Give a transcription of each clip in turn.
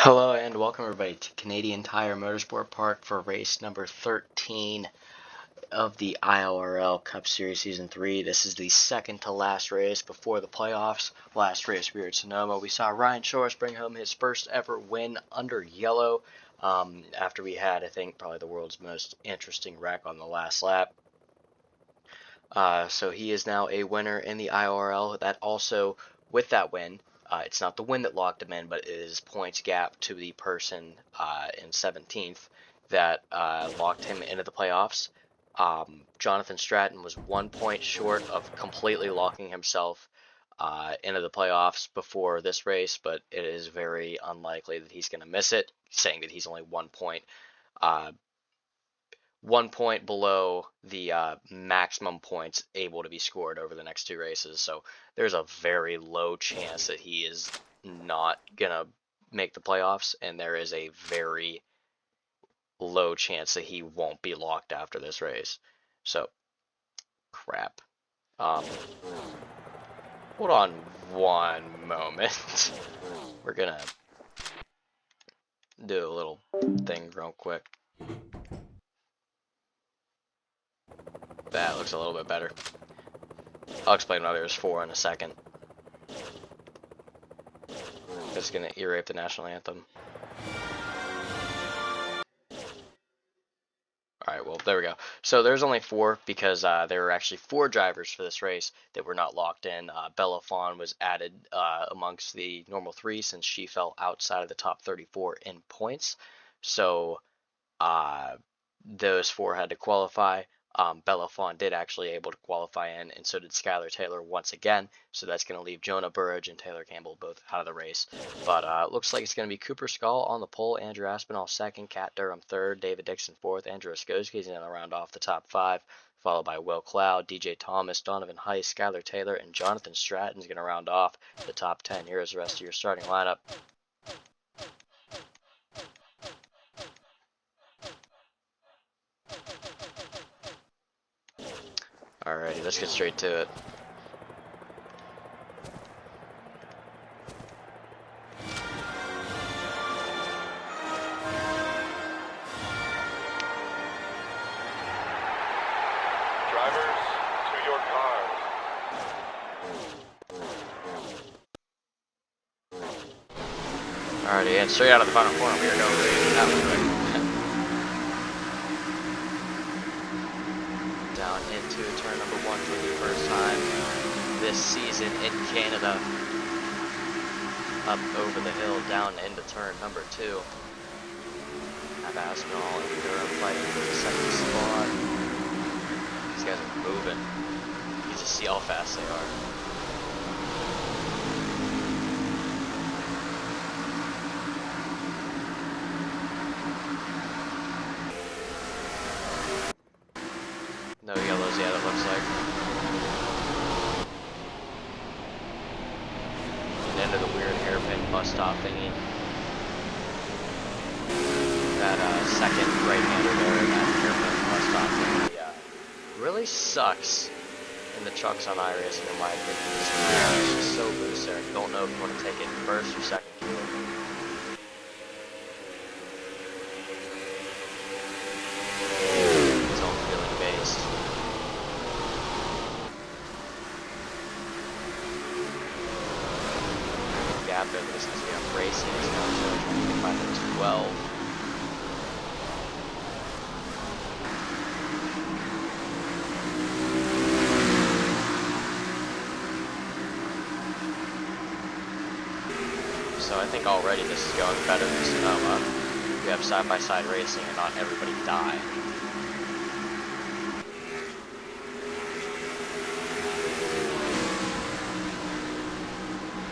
Hello and welcome everybody to Canadian Tire Motorsport Park for race number 13 of the IORL Cup Series Season 3. This is the second to last race before the playoffs. Last race we were at Sonoma. We saw Ryan Shores bring home his first ever win under yellow after we had, I think, probably the world's most interesting wreck on the last lap. So he is now a winner in the IORL. That also, with that win, it's not the win that locked him in, but it is points gap to the person in 17th that locked him into the playoffs. Jonathan Stratton was 1 point short of completely locking himself into the playoffs before this race, but it is very unlikely that he's going to miss it, saying that he's only 1 point. 1 point below the maximum points able to be scored over the next two races. So there's a very low chance that he is not going to make the playoffs, and there is a very low chance that he won't be locked after this race. So, crap. Hold on one moment. We're going to do a little thing real quick. That looks a little bit better. I'll explain why there's 4 in a second. It's gonna ear rape the national anthem. Alright, well, there we go. So there's only 4 because there were actually 4 drivers for this race that were not locked in. Bella Fawn was added amongst the normal 3 since she fell outside of the top 34 in points. So those 4 had to qualify. Bella Fawn did actually able to qualify in, and so did Skylar Taylor once again. So that's going to leave Jonah Burridge and Taylor Campbell both out of the race. But it looks like it's going to be Cooper Skull on the pole, Andrew Aspinall second, Kat Durham third, David Dixon fourth, Andrew Oskoski is going to round off the top 5, followed by Will Cloud, DJ Thomas, Donovan Heiss, Skylar Taylor, and Jonathan Stratton is going to round off the top 10. Here is the rest of your starting lineup. Alrighty, let's get straight to it. Drivers, to your cars. Alrighty, and straight out of the final corner, we are going that was quick. Down into turn number 1 for the first time this season in Canada. Up over the hill, down into turn number 2. Have Aspinall and Durham fighting for the second spot. These guys are moving. You just see how fast they are. No yellows yet, it looks like. And into the weird hairpin bus stop thingy. That second right-hander there, that hairpin bus stop thingy, really sucks in the trucks on iRacing in my opinion. This gear is just so loose there. I don't know if you want to take it first or second gear. It's all feeling based. Gap in this because we have racing. It's now showing 25 minutes 12. So I think already this is going better than Sonoma. We have side-by-side racing and not everybody die.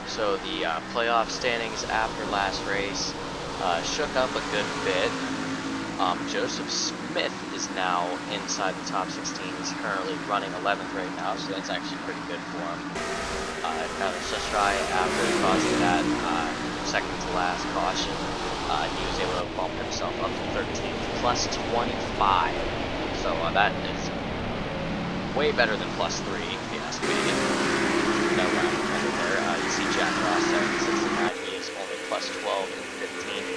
So the playoff standings after last race shook up a good bit. Joseph Smith is now inside the top 16. He's currently running 11th right now, so that's actually pretty good for him. Tyler Sestrai, after causing that second to last caution, he was able to bump himself up to 13th, plus 25. So that is way better than plus 3, if you ask me. No round there. You see Jack Ross there at 69. He is only plus 12 and 15.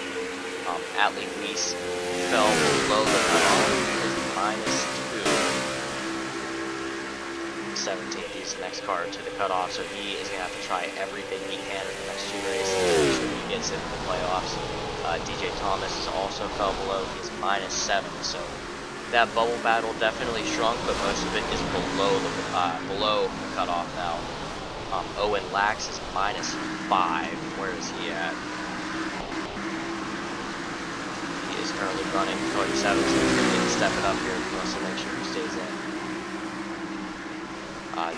Atlee Weiss fell below the cutoff. Is minus 2. 17th. He's the next car to the cutoff, so he is going to have to try everything he can in the next 2 races to make sure he gets into the playoffs. DJ Thomas is also fell below. He's minus 7, so that bubble battle definitely shrunk, but most of it is below the cutoff now. Owen Lax is minus 5. Where is he at? He is currently running 27, so he's going to need to step it up here if he wants to make sure he stays in.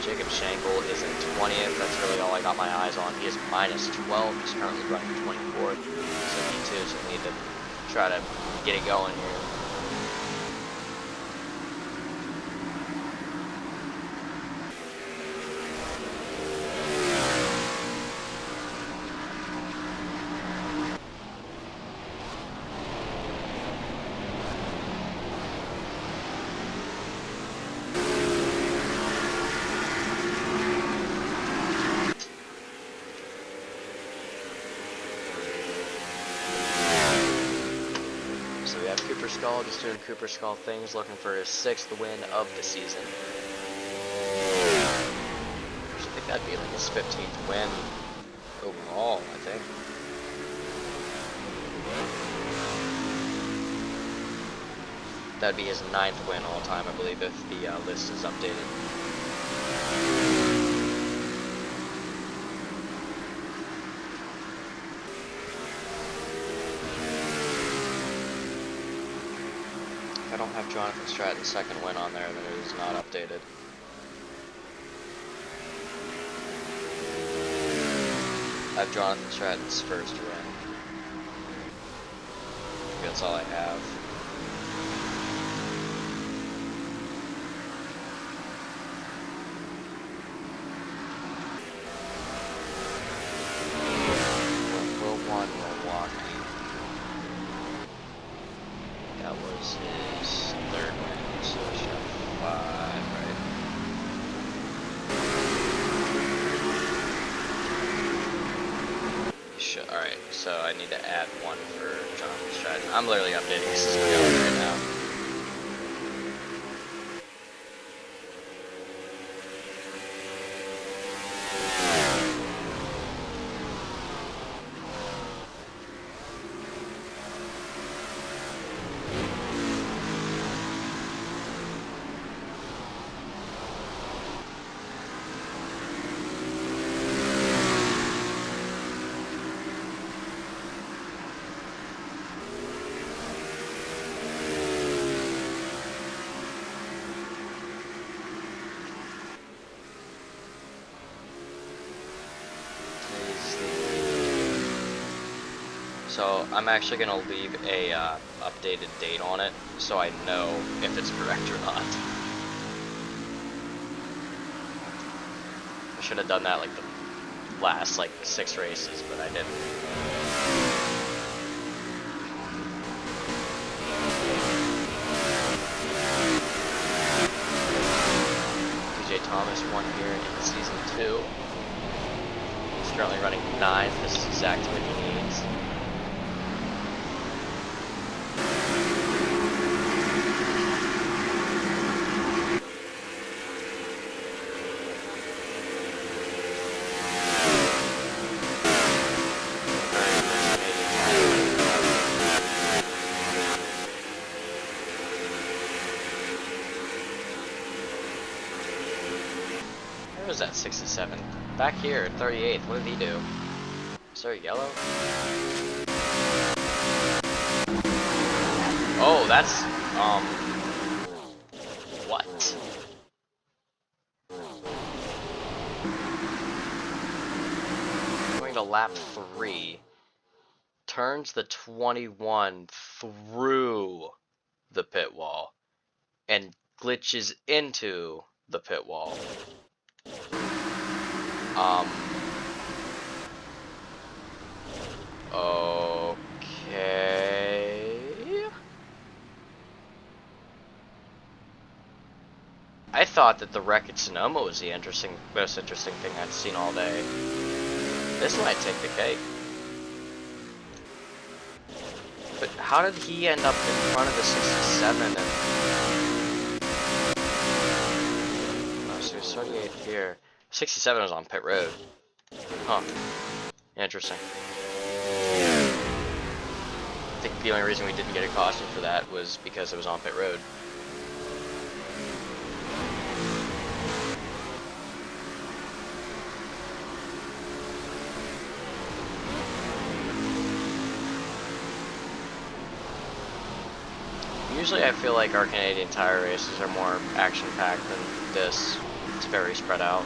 Jacob Schenkel is in 20th. That's really all I got my eyes on. He is minus 12. He's currently running 24th. So he too is going to need to try to get it going here. Cooper Skull just doing Cooper Skull things, looking for his 6th win of the season. I think that'd be like his 15th win overall, I think. That'd be his 9th win all time, I believe, if the list is updated. I don't have Jonathan Stratton's 2nd win on there, then it is not updated. I have Jonathan Stratton's 1st win. That's all I have. Will won Milwaukee. That was his 3rd win, so it should have 5, right? Alright, so I need to add 1 for Jonathan Stratton. I'm literally updating this as we go right now. So I'm actually going to leave a updated date on it, so I know if it's correct or not. I should have done that like the last like 6 races, but I didn't. DJ Thomas won here in season 2. He's currently running 9th. This is exactly what he needs. Where was that 67? Back here, 38th. What did he do? Is there a yellow? Oh, that's, what? Going to lap 3. Turns the 21 through the pit wall. And glitches into the pit wall. Okay. I thought that the wreck at Sonoma was the most interesting thing I'd seen all day. This might take the cake. But how did he end up in front of the 67 and... Oh, so he was 38th here. 67 was on pit road. Huh. Interesting. I think the only reason we didn't get a caution for that was because it was on pit road. Usually I feel like our Canadian tire races are more action-packed than this. It's very spread out.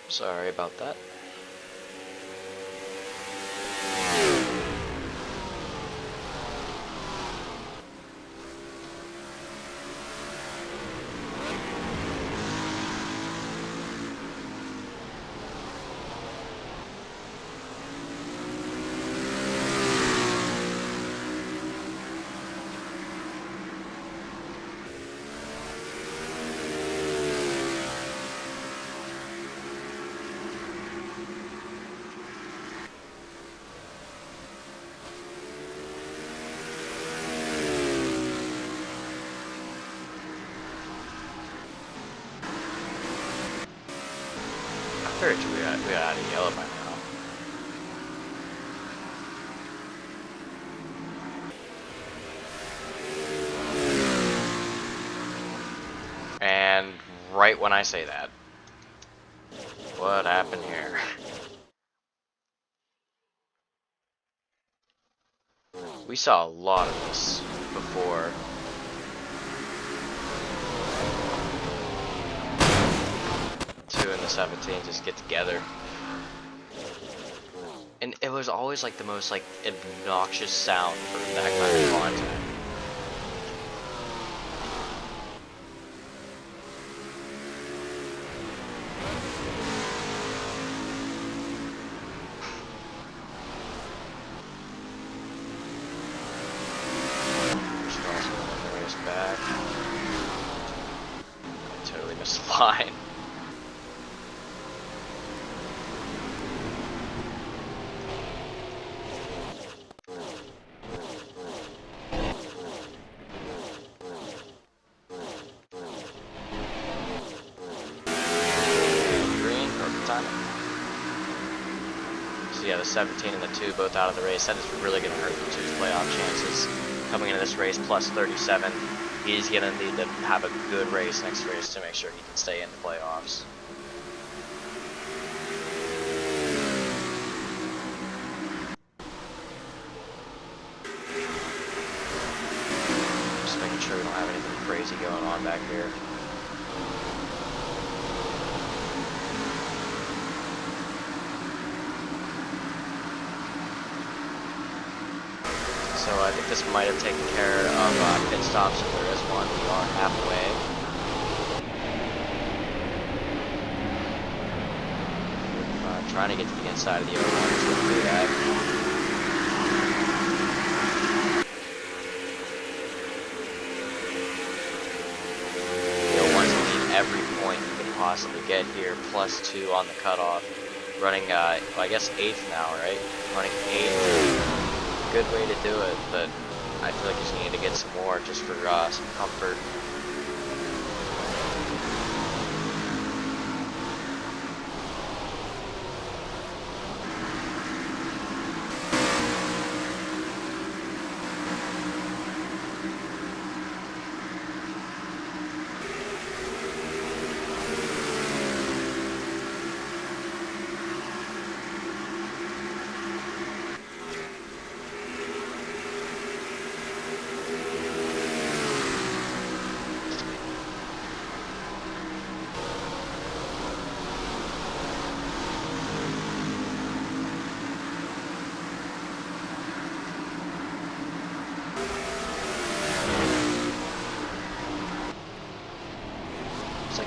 Sorry about that. I figured we got out of yellow by now. And right when I say that, what happened here? We saw a lot of this before. Two and the 17 just get together. And it was always like the most like obnoxious sound for that kind of content. Back. I totally missed the line. Green, perfect timing. So yeah, the 17 and the 2 both out of the race. That is really going to hurt the 2's playoff chances. Coming into this race plus 37. He's going to need to have a good race next race to make sure he can stay in the playoffs. sure we don't have anything crazy going on back here. So I think this might have taken care of pit stops if there is one. We are halfway. Trying to get to the inside of the O1 is what we do that. The O1's lead every point you can possibly get here, +2 on the cutoff. Running, well, I guess 8th now, right? Running 8th. Good way to do it, but I feel like you just need to get some more just for some comfort.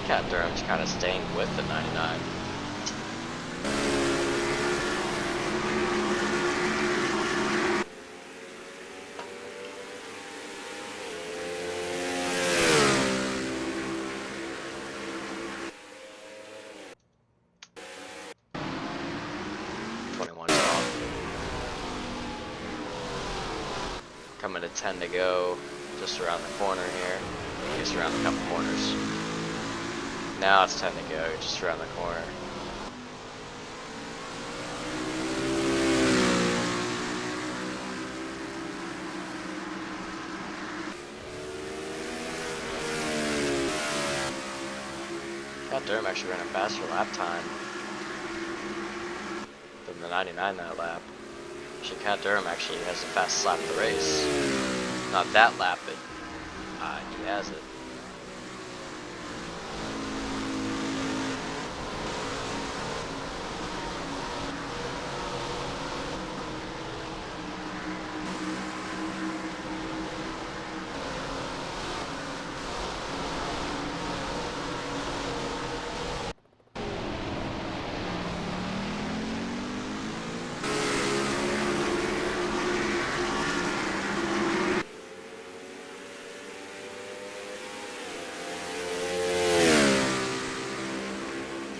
Cat Durham's kind of staying with the 99. Coming to 10 to go, just around the corner here. Just around a couple corners. Now it's 10 to go, just around the corner. Cat Durham actually ran a faster lap time than the 99 that lap. Actually, Cat Durham actually has the fastest lap of the race. Not that lap, but he has it.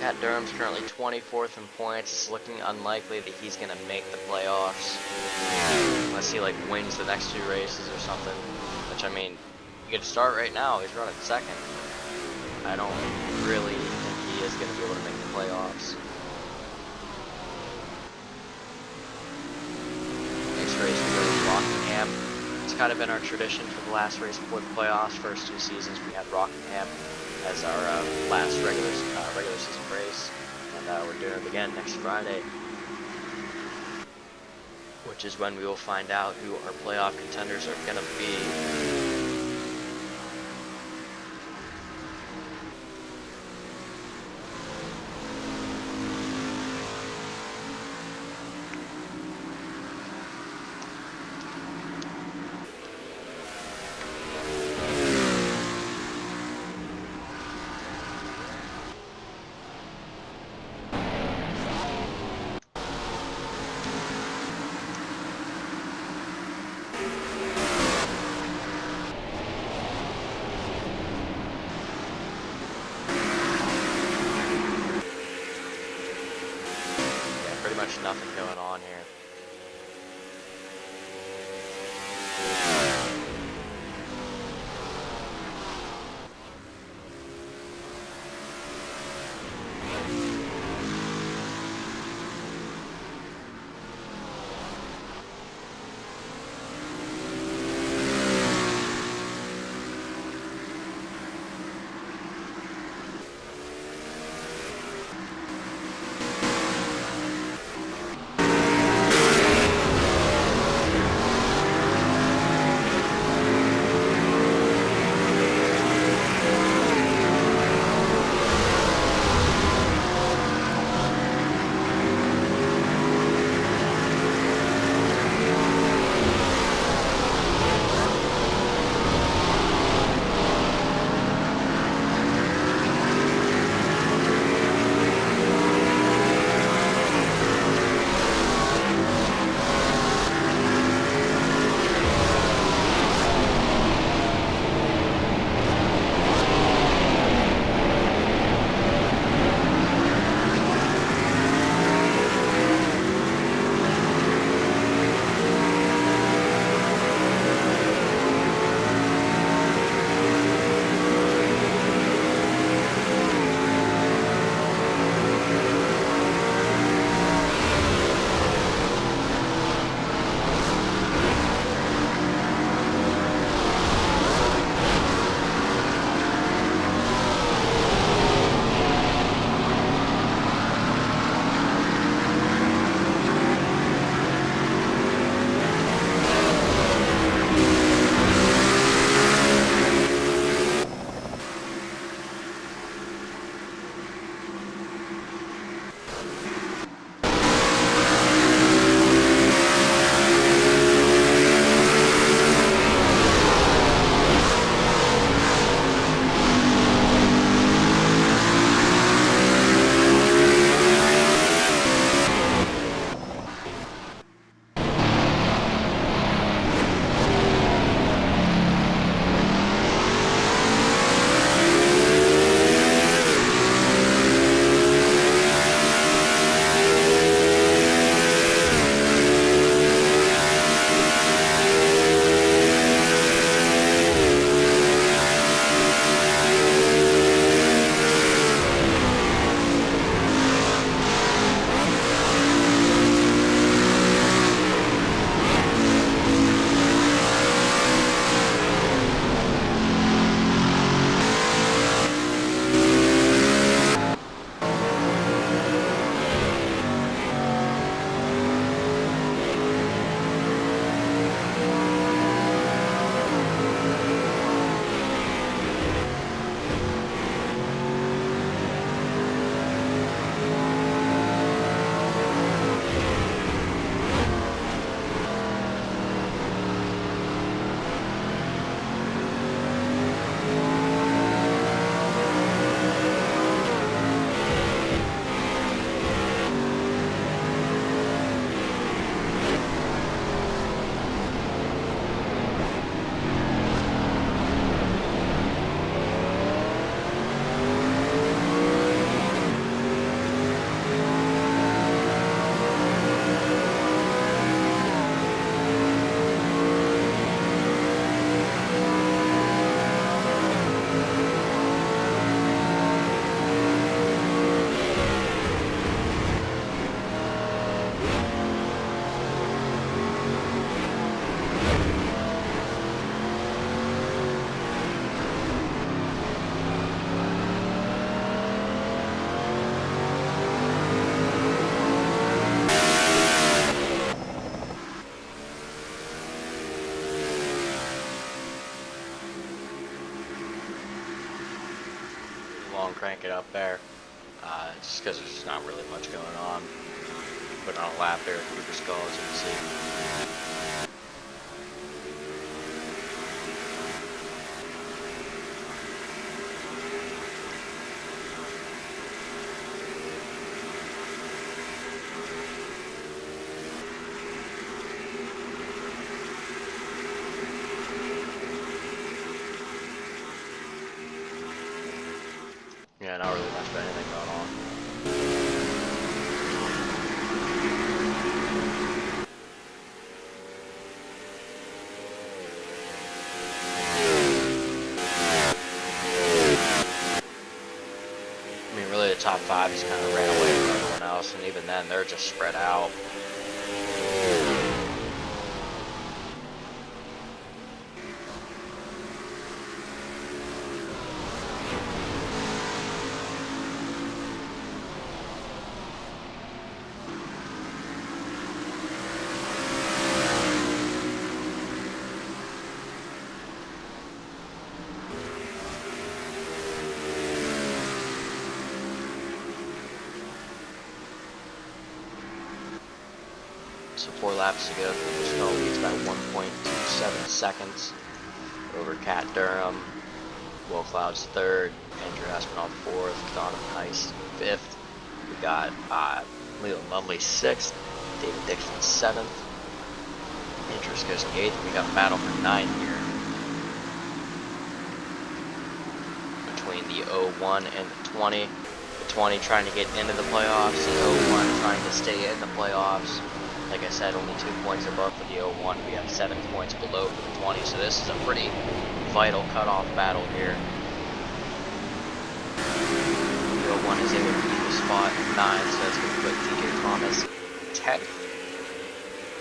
Cat Durham's currently 24th in points. It's looking unlikely that he's going to make the playoffs. Unless he like wins the next 2 races or something. Which, I mean, you could start right now. He's running 2nd. I don't really think he is going to be able to make the playoffs. Next race we go to Rockingham. It's kind of been our tradition for the last race before the playoffs. First 2 seasons we had Rockingham as our last regular season race, and we're doing it again next Friday, which is when we will find out who our playoff contenders are going to be. Nothing going on here. long, crank it up there. Just because there's not really much going on. Put on a lap there at Cooper Skull, as you can see. Yeah, not really much of anything going on. I mean, really the top 5 just kind of ran away from everyone else, and even then, they're just spread out. So 4 laps to go. Cooper Skull leads by 1.27 seconds over Cat Durham. Will Cloud's 3rd. Andrew Aspinall 4th. Donovan Heist 5th. We got Leland Lumley 6th. David Dixon 7th. Andrew Skoski 8th. We got a battle for 9 here between the 01 and the 20. The 20 trying to get into the playoffs. The 01 trying to stay in the playoffs. Like I said, only 2 points above for the 01. We have 7 points below for the 20, so this is a pretty vital cutoff battle here. The 01 is able to keep the spot at 9, so that's going to put TJ Thomas 10th.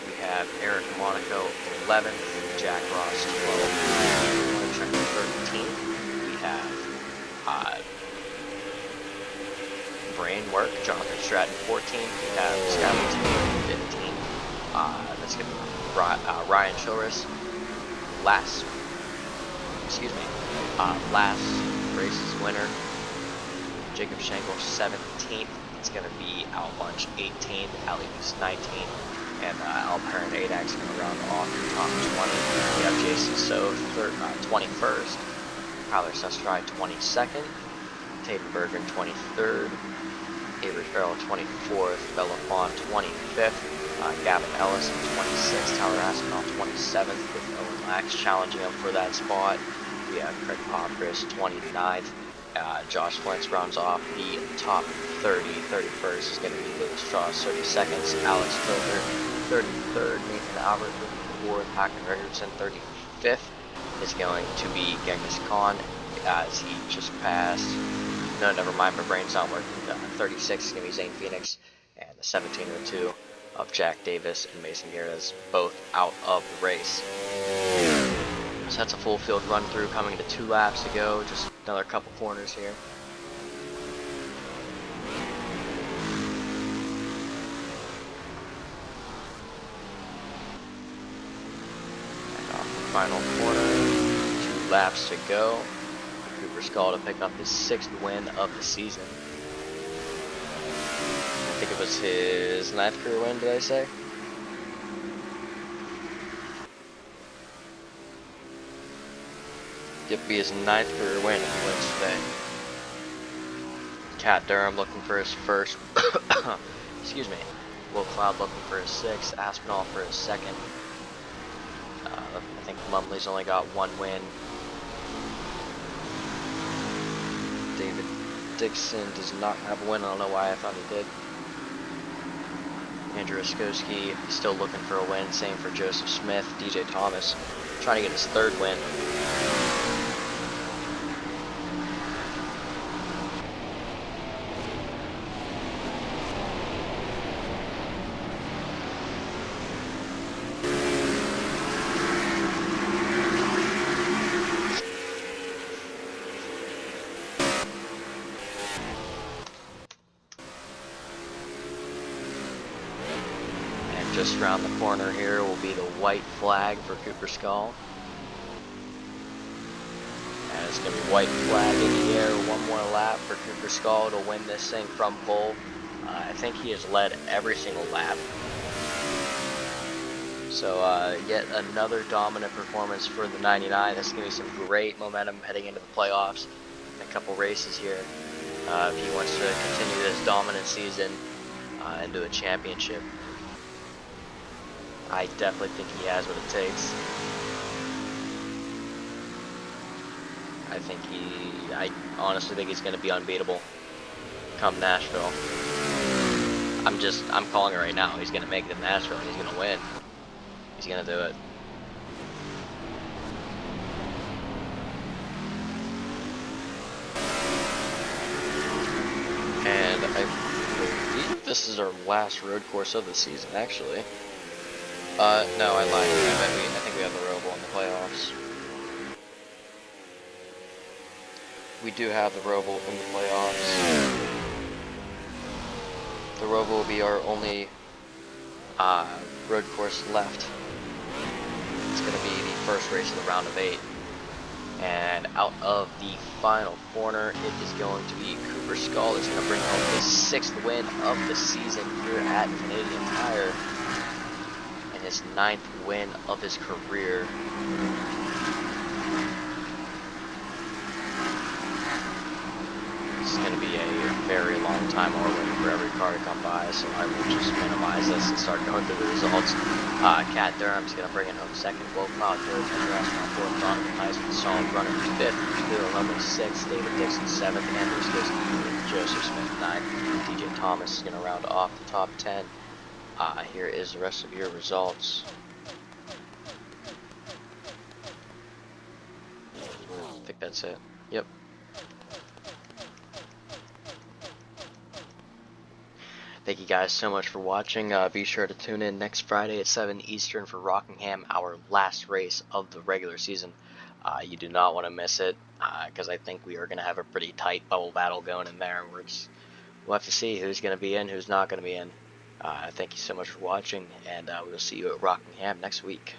We have Eric Monaco 11th, Jack Ross 12th, Trent 13th. We have Brain Work, Jonathan Stratton 14th. We have Skylar Taylor 15th. Let's get Ryan Chilris last race's winner. Jacob Schenkel 17th. It's going to be Al Bunch 18th, Ali Goose 19th, and Alperen Adax going to round off the top 20. We have Jason So 21st, Tyler Sestrai 22nd, Tatum Bergen 23rd, Avery Farrell 24th, Bella Fawn 25th. Gavin Ellison 26th, Tyler Aspinall 27th, with Owen Lax challenging him for that spot. We have Craig Popris 29th. Josh Flint's rounds off the top 30. 31st is going to be Lewis Strauss, 32nd. Alex Filter 33rd. Nathan Albert 34th. Hacken Richardson 35th is going to be Genghis Khan as he just passed. No, never mind, my brain's not working. 36 is going to be Zane Phoenix, and the 1702 of Jack Davis and Mason Garrett, both out of the race. So that's a full field run through coming to 2 laps to go, just another couple corners here. And off the final corner, 2 laps to go. Cooper Skull to pick up his 6th win of the season. I think it was his 9th career win, did I say? Yep, be his 9th career win if he wins today. Cat Durham looking for his first. Excuse me. Will Cloud looking for his 6th. Aspinall for his 2nd. I think Lumley's only got 1 win. David Dixon does not have a win. I don't know why I thought he did. Andrew Oskowski still looking for a win. Same for Joseph Smith. DJ Thomas trying to get his 3rd win. Just around the corner here will be the white flag for Cooper Skull. As going to be white flag in the air. One more lap for Cooper Skull to win this thing from pole. I think he has led every single lap. So yet another dominant performance for the 99. That's going to be some great momentum heading into the playoffs in a couple races here. If he wants to continue this dominant season into a championship. I definitely think he has what it takes. I honestly think he's going to be unbeatable come Nashville. I'm calling it right now. He's going to make it to Nashville and he's going to win. He's going to do it. And I believe this is our last road course of the season, actually. No, I lied. I think we have the Roval in the playoffs. We do have the Roval in the playoffs. The Roval will be our only road course left. It's going to be the first race of the round of 8. And out of the final corner, it is going to be Cooper Skull that's going to bring home his 6th win of the season here at Canadian Tire. And his 9th win of his career. This is going to be a very long time waiting for every car to come by, so I will just minimize this and start going through the results. Cat Durham's going to bring it home 2nd, Will Cloud 3rd, Andrew Aston 4th, Donovan Heisman, solid runner 5th, Taylor Lumley 6th, David Dixon 7th, Andrew Skiski, Joseph Smith 9th, DJ Thomas is going to round off the top 10. Here is the rest of your results. I think that's it. Yep. Thank you guys so much for watching. Be sure to tune in next Friday at 7 Eastern for Rockingham, our last race of the regular season. You do not want to miss it, because I think we are going to have a pretty tight bubble battle going in there. We'll have to see who's going to be in, who's not going to be in. Thank you so much for watching, and we will see you at Rockingham next week.